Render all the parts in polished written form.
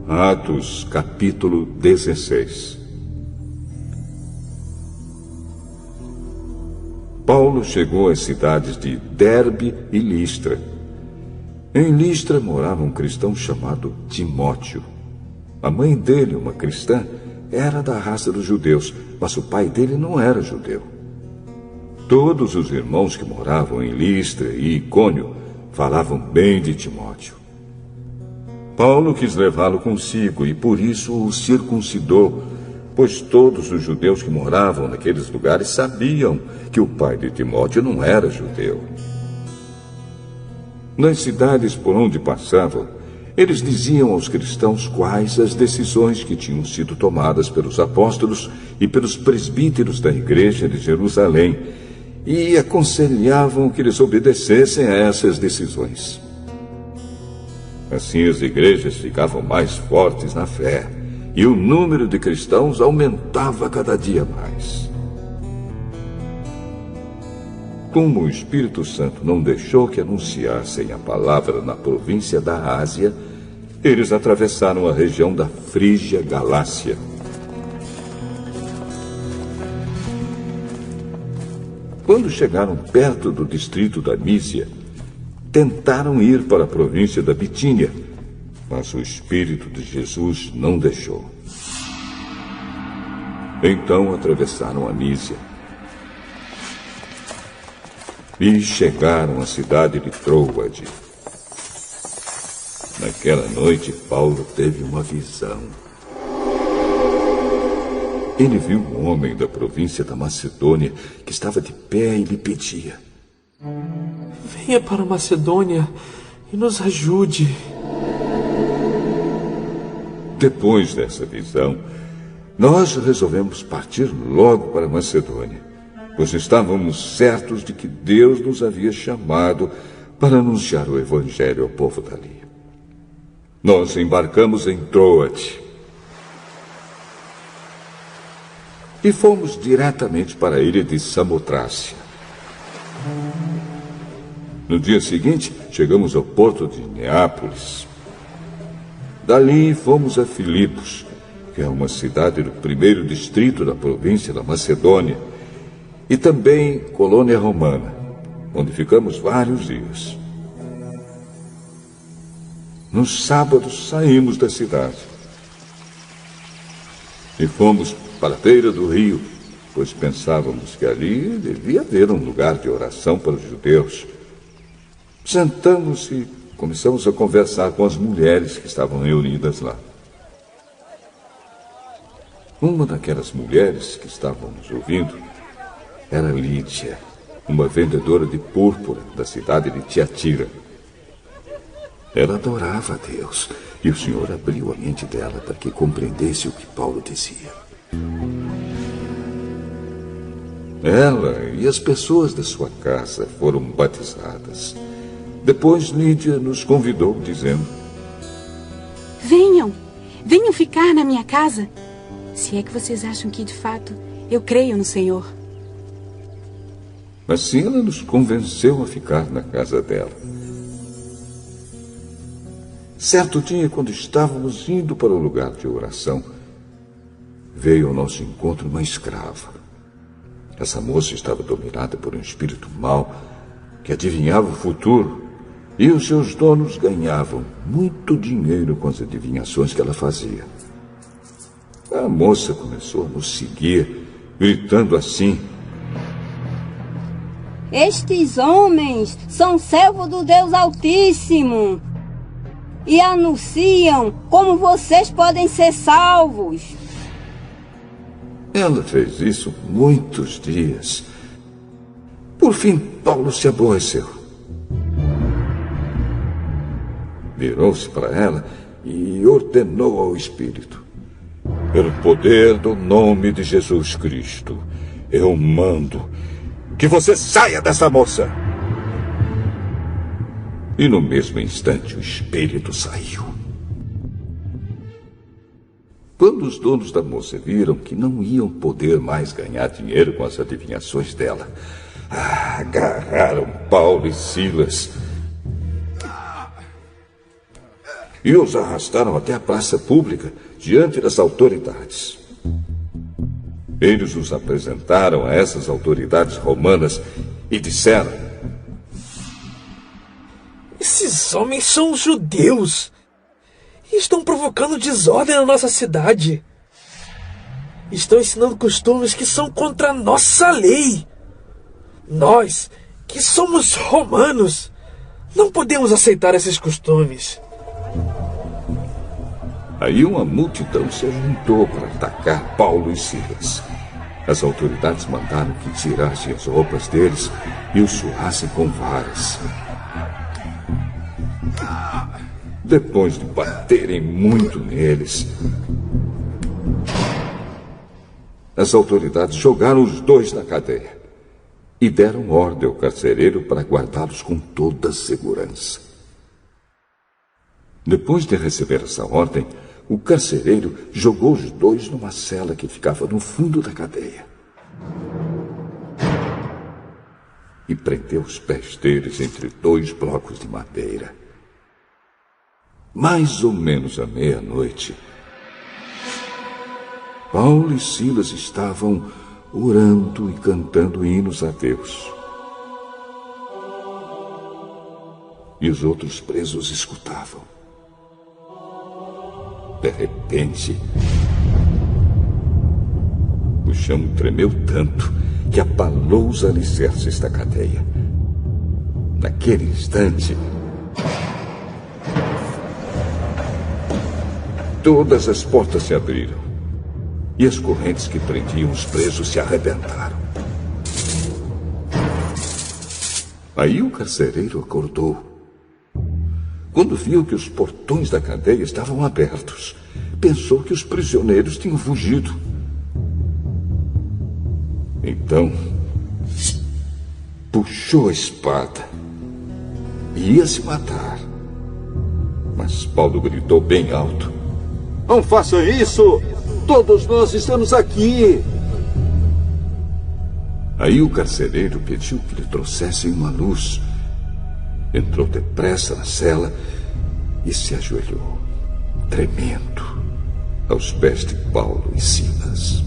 Atos, capítulo 16. Paulo chegou às cidades de Derbe e Listra. Em Listra morava um cristão chamado Timóteo. A mãe dele, uma cristã, era da raça dos judeus, mas o pai dele não era judeu. Todos os irmãos que moravam em Listra e Icônio falavam bem de Timóteo. Paulo quis levá-lo consigo e por isso o circuncidou, pois todos os judeus que moravam naqueles lugares sabiam que o pai de Timóteo não era judeu. Nas cidades por onde passavam, eles diziam aos cristãos quais as decisões que tinham sido tomadas pelos apóstolos e pelos presbíteros da igreja de Jerusalém e aconselhavam que eles obedecessem a essas decisões. Assim as igrejas ficavam mais fortes na fé e o número de cristãos aumentava cada dia mais. Como o Espírito Santo não deixou que anunciassem a palavra na província da Ásia, eles atravessaram a região da Frígia Galácia. Quando chegaram perto do distrito da Mísia, tentaram ir para a província da Bitínia, mas o Espírito de Jesus não deixou. Então atravessaram a Mísia e chegaram à cidade de Troade. Naquela noite, Paulo teve uma visão. Ele viu um homem da província da Macedônia que estava de pé e lhe pedia: venha para a Macedônia e nos ajude. Depois dessa visão, nós resolvemos partir logo para a Macedônia, pois estávamos certos de que Deus nos havia chamado para anunciar o Evangelho ao povo dali. Nós embarcamos em Troade e fomos diretamente para a ilha de Samotrácia. No dia seguinte, chegamos ao porto de Neápolis. Dali fomos a Filipos, que é uma cidade do primeiro distrito da província da Macedônia, e também Colônia Romana, onde ficamos vários dias. No sábado saímos da cidade e fomos para a beira do rio, pois pensávamos que ali devia haver um lugar de oração para os judeus. Sentamos e começamos a conversar com as mulheres que estavam reunidas lá. Uma daquelas mulheres que estavam nos ouvindo era Lídia, uma vendedora de púrpura da cidade de Tiatira. Ela adorava a Deus e o Senhor abriu a mente dela para que compreendesse o que Paulo dizia. Ela e as pessoas da sua casa foram batizadas. Depois Lídia nos convidou, dizendo: venham ficar na minha casa, se é que vocês acham que, de fato, eu creio no Senhor. Assim ela nos convenceu a ficar na casa dela. Certo dia, quando estávamos indo para o lugar de oração, veio ao nosso encontro uma escrava. Essa moça estava dominada por um espírito mau que adivinhava o futuro, e os seus donos ganhavam muito dinheiro com as adivinhações que ela fazia. A moça começou a nos seguir, gritando assim: estes homens são servos do Deus Altíssimo e anunciam como vocês podem ser salvos. Ela fez isso muitos dias. Por fim, Paulo se aborreceu. Virou-se para ela e ordenou ao espírito: pelo poder do nome de Jesus Cristo, eu mando que você saia dessa moça. E no mesmo instante o espírito saiu. Quando os donos da moça viram que não iam poder mais ganhar dinheiro com as adivinhações dela, agarraram Paulo e Silas e os arrastaram até a praça pública, diante das autoridades. Eles os apresentaram a essas autoridades romanas e disseram: esses homens são judeus e estão provocando desordem na nossa cidade. Estão ensinando costumes que são contra a nossa lei. Nós, que somos romanos, não podemos aceitar esses costumes. Aí uma multidão se juntou para atacar Paulo e Silas. As autoridades mandaram que tirassem as roupas deles e os surrassem com varas. Depois de baterem muito neles, as autoridades jogaram os dois na cadeia e deram ordem ao carcereiro para guardá-los com toda a segurança. Depois de receber essa ordem, o carcereiro jogou os dois numa cela que ficava no fundo da cadeia e prendeu os pés deles entre 2 blocos de madeira. Mais ou menos à meia-noite, Paulo e Silas estavam orando e cantando hinos a Deus. E os outros presos escutavam. De repente, o chão tremeu tanto que abalou os alicerces da cadeia. Naquele instante, todas as portas se abriram e as correntes que prendiam os presos se arrebentaram. Aí o carcereiro acordou. Quando viu que os portões da cadeia estavam abertos, pensou que os prisioneiros tinham fugido. Então, puxou a espada e ia se matar. Mas Paulo gritou bem alto: "Não faça isso! Todos nós estamos aqui!" Aí o carcereiro pediu que lhe trouxessem uma luz. Entrou depressa na cela e se ajoelhou, tremendo, aos pés de Paulo e Silas.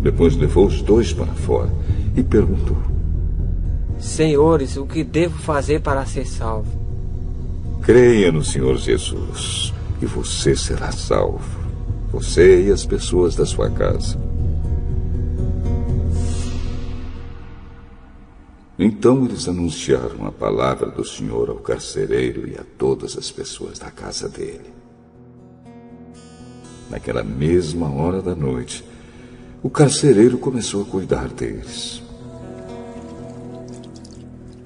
Depois levou os dois para fora e perguntou: "Senhores, o que devo fazer para ser salvo?" "Creia no Senhor Jesus e você será salvo, você e as pessoas da sua casa." Então eles anunciaram a palavra do Senhor ao carcereiro e a todas as pessoas da casa dele. Naquela mesma hora da noite, o carcereiro começou a cuidar deles,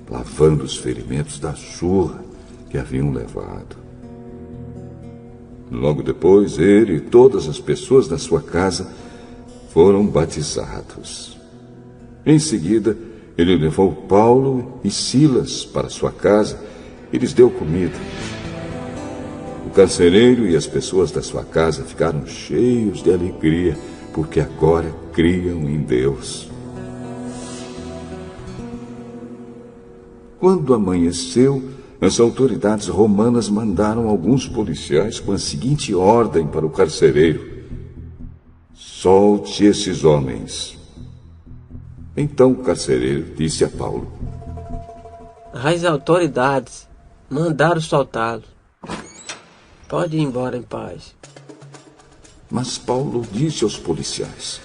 lavando os ferimentos da surra que haviam levado. Logo depois, ele e todas as pessoas da sua casa foram batizados. Em seguida, ele levou Paulo e Silas para sua casa e lhes deu comida. O carcereiro e as pessoas da sua casa ficaram cheios de alegria, porque agora criam em Deus. Quando amanheceu, as autoridades romanas mandaram alguns policiais com a seguinte ordem para o carcereiro: "Solte esses homens." Então o carcereiro disse a Paulo: "As autoridades mandaram soltá-lo. Pode ir embora em paz." Mas Paulo disse aos policiais: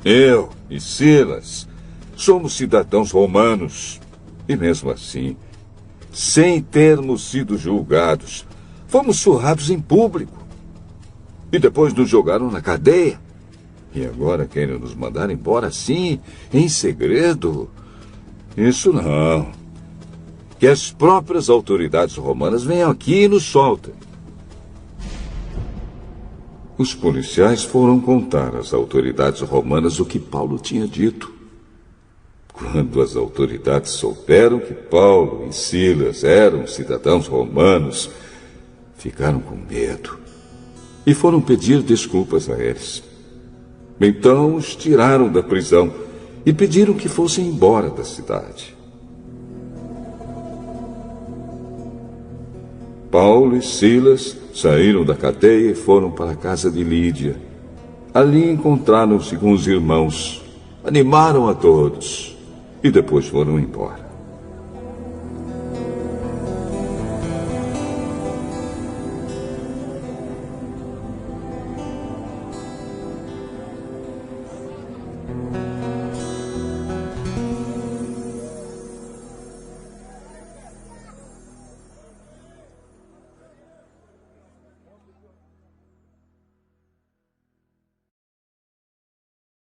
"Eu e Silas somos cidadãos romanos. E mesmo assim, sem termos sido julgados, fomos surrados em público. E depois nos jogaram na cadeia. E agora querem nos mandar embora assim, em segredo? Isso não. Que as próprias autoridades romanas venham aqui e nos soltem." Os policiais foram contar às autoridades romanas o que Paulo tinha dito. Quando as autoridades souberam que Paulo e Silas eram cidadãos romanos, ficaram com medo e foram pedir desculpas a eles. Então os tiraram da prisão e pediram que fossem embora da cidade. Paulo e Silas saíram da cadeia e foram para a casa de Lídia. Ali encontraram-se com os irmãos, animaram a todos e depois foram embora.